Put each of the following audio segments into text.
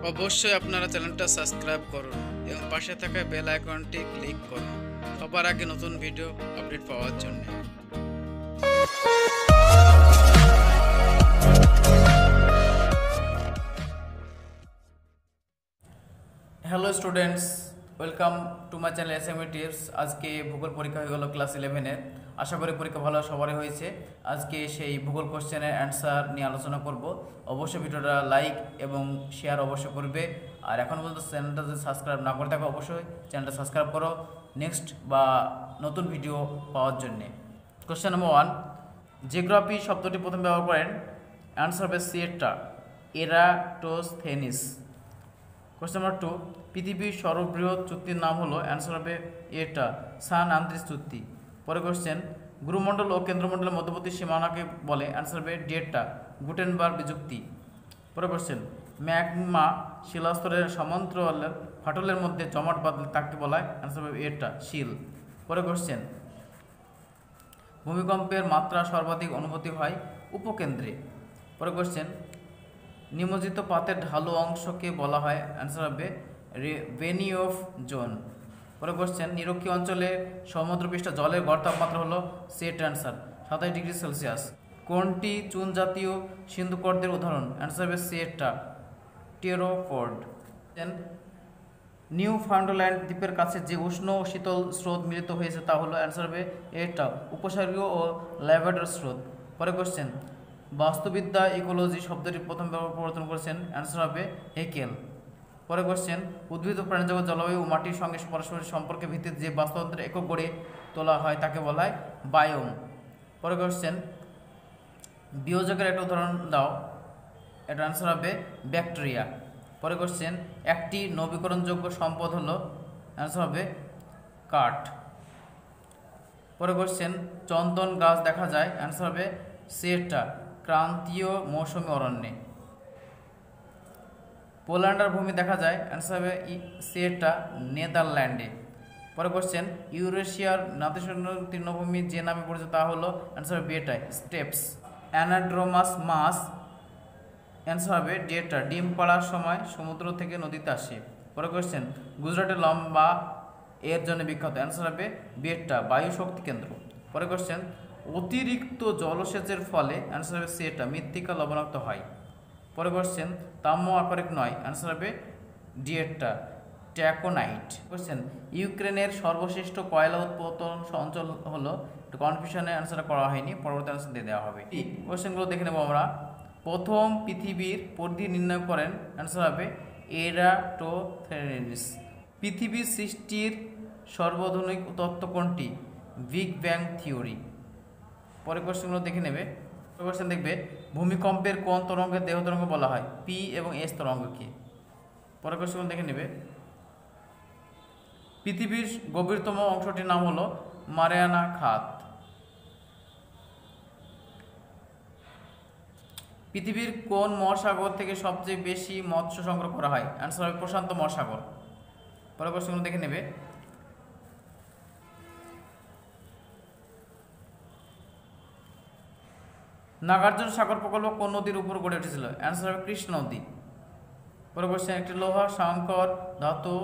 অবশ্যই আপনারা চ্যানেলটা সাবস্ক্রাইব করুন এবং পাশে থাকা বেল আইকনটি ক্লিক করুন সবার আগে নতুন ভিডিও আপডেট পাওয়ার জন্য। Hello students, welcome to my channel SME tips. আজকে ভূগোল পরীক্ষা হয়ে গেল ক্লাস 11-এর। আশা করি পরীক্ষা ভালো সবারই হয়েছে। আজকে সেই ভূগোল কোশ্চেনের অ্যান্সার নিয়ে আলোচনা করব। অবশ্যই ভিডিওটা লাইক এবং শেয়ার অবশ্যই করবে। আর এখন পর্যন্ত চ্যানেলটা যদি সাবস্ক্রাইব না করে থাকো অবশ্যই চ্যানেলটা সাবস্ক্রাইব করো নেক্সট বা নতুন ভিডিও পাওয়ার জন্যে। কোশ্চেন নম্বর 1, জিওগ্রাফি শব্দটি প্রথম ব্যবহার করেন অ্যান্সার হবে সিয়েটা এরাটোস্থেনিস। কোশ্চেন নম্বর 2, পৃথিবীর সর্ববৃহৎ চুক্তির নাম হলো অ্যান্সার হবে এটা সান আন্দ্রিস চুক্তি। পরে কোশ্চেন, গুরুমণ্ডল ও কেন্দ্রমণ্ডলের মধ্যবর্তী সীমানাকে বলে অ্যান্সার হবে ডেটা গুটেনবার্গ বিযুক্তি। পরে কোশ্চেন, ম্যাগমা শিলাস্তরের সমান্তরালের ফাটলের মধ্যে জমাট বাঁধলে তাকে বলা হয় অ্যান্সার হবে এটা শিল। পরে কোশ্চেন, ভূমিকম্পের মাত্রা সর্বাধিক অনুভূতি হয় উপকেন্দ্রে। পরে কোশ্চেন, নিমজ্জিত পাতের ঢালু অংশকে বলা হয় অ্যান্সার হবে ভেনিওফ জোন। পরে কোশ্চেন, নিরক্ষীয় অঞ্চলে সমুদ্রপৃষ্ঠ জলের গড় তাপমাত্রা হলো সেট অ্যান্সার 27 ডিগ্রি সেলসিয়াস। কোনটি চুন জাতীয় সিন্ধুকর্দের উদাহরণ অ্যান্সার হবে সেটা টেরোফোর্ড। নিউ ফাউন্ডল্যান্ড দ্বীপের কাছে যে উষ্ণ ও শীতল স্রোত মিলিত হয়েছে তা হলো অ্যান্সার হবে এটা উপসাগরীয় ও ল্যাভেন্ডার স্রোত। পরে কোশ্চেন, বাস্তুবিদ্যা ইকোলজি শব্দটি প্রথম প্রবর্তন করেছেন অ্যান্সার হবে হেকেল। পরে কোশ্চেন, উদ্ভিদ ও প্রাণীজগৎ জলবায়ু ও মাটির সঙ্গে পারস্পরিক সম্পর্কের ভিত্তিতে যে বাস্তুতন্ত্রের একক গড়ে তোলা হয় তাকে বলা হয় বায়োম। পরে কোশ্চেন, বিয়োজকের একটা উদাহরণ দাও, এটা অ্যান্সার হবে ব্যাকটেরিয়া। পরে কোশ্চেন, একটি নবীকরণযোগ্য সম্পদ হলো অ্যান্সার হবে কাঠ। পরে কোশ্চেন, চন্দন গাছ দেখা যায় অ্যান্সার হবে সেটা ক্রান্তীয় মৌসুমী অরণ্যে। পোল্যান্ডার ভূমি দেখা যায় অ্যান্সার হবে সেটা নেদারল্যান্ডে। পরে কোশ্চেন, ইউরেশিয়ার নাতিশীতোষ্ণ তৃণভূমি যে নামে পরিচিত তা হলো অ্যান্সার হবে বেটাই স্টেপস। অ্যানাড্রোমাস মাছ অ্যান্সার হবে ডেটা ডিম পাড়ার সময় সমুদ্র থেকে নদীতে আসে। পরে কোশ্চেন, গুজরাটের লম্বা এর জন্য বিখ্যাত অ্যান্সার হবে বেটা বায়ু শক্তি কেন্দ্র। পরে কোশ্চেন, অতিরিক্ত জলসেচের ফলে অ্যান্সার হবে সেটা মৃত্তিকা লবণাক্ত হয়। পরে কোশ্চেন, তাম্য আকরিক নয় অ্যান্সার হবে ডিয়েটা ট্যাকোনাইট। কোশ্চেন, ইউক্রেনের সর্বশ্রেষ্ঠ কয়লা উৎপাদন অঞ্চল হলো কনফিউশনের অ্যান্সার করা হয়নি, পরবর্তী অ্যান্সার দিয়ে দেওয়া হবে। কোশ্চেনগুলো দেখে নেব আমরা। প্রথম পৃথিবীর পরিধি নির্ণয় করেন অ্যান্সার হবে এরাটোথেনিস। পৃথিবীর সৃষ্টির সর্বাধুনিক তত্ত্ব কোনটি বিগ ব্যাং থিওরি। পরে কোশ্চেনগুলো দেখে নেবে। কোশ্চেন দেখবে, ভূমিকম্পের কোন তরঙ্গের দেহ তরঙ্গ বলা হয় পি এবং এস তরঙ্গকে। পরে কোশ্চেন দেখে নেবে, পৃথিবীর গভীরতম অংশটির নাম হলো মারিয়ানা খাত। পৃথিবীর কোন মহাসাগর থেকে সবচেয়ে বেশি মৎস্য সংগ্রহ করা হয় অ্যান্সার হবে প্রশান্ত মহাসাগর। পরে কোশ্চেনগুলো দেখে নেবে। নাগার্জুন সাগর প্রকল্প কোন নদীর উপর গড়ে উঠেছিল অ্যান্সার হবে কৃষ্ণ নদী। পরে কোশ্চেন, একটি লোহা সংকর ধাতু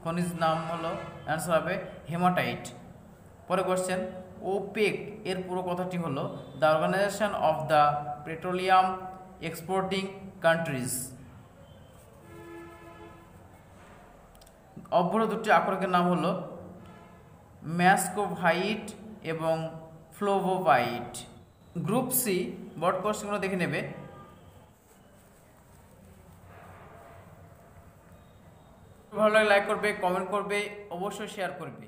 খনিজ নাম হলো অ্যান্সার হবে হেমাটাইট। পরে কোশ্চেন, ওপেক এর পুরো কথাটি হলো the organization of the petroleum exporting countries. অভ্র দুটি আকরিকের নাম হলো ম্যাস্কোভাইট এবং ফ্লোভোভাইট। গ্রুপ সি বট কোশ্চেনগুলো দেখে নেবে। ভালো লাগে লাইক করবে, কমেন্ট করবে, অবশ্যই শেয়ার করবে।